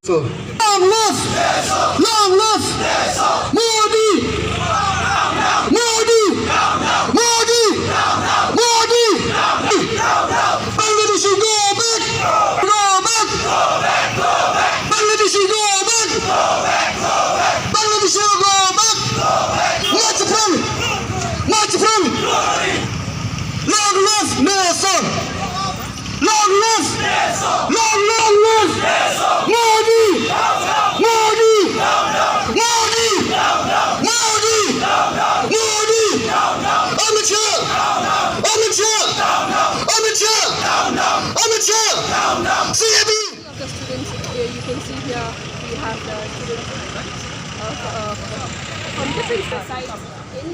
Long live! Long live! Modi! Modi! Modi! Modi! Bangladesh should go back! Go back! Bangladesh should go back! Bangladesh should go back! March from! March from! Long live Nelson! Long live! Long live! Modi! Modi! Modi! Modi! Modi! On the chair! On the chair! On the chair! On the chair! CAB! Of the students, you can see here we have the students from different sites in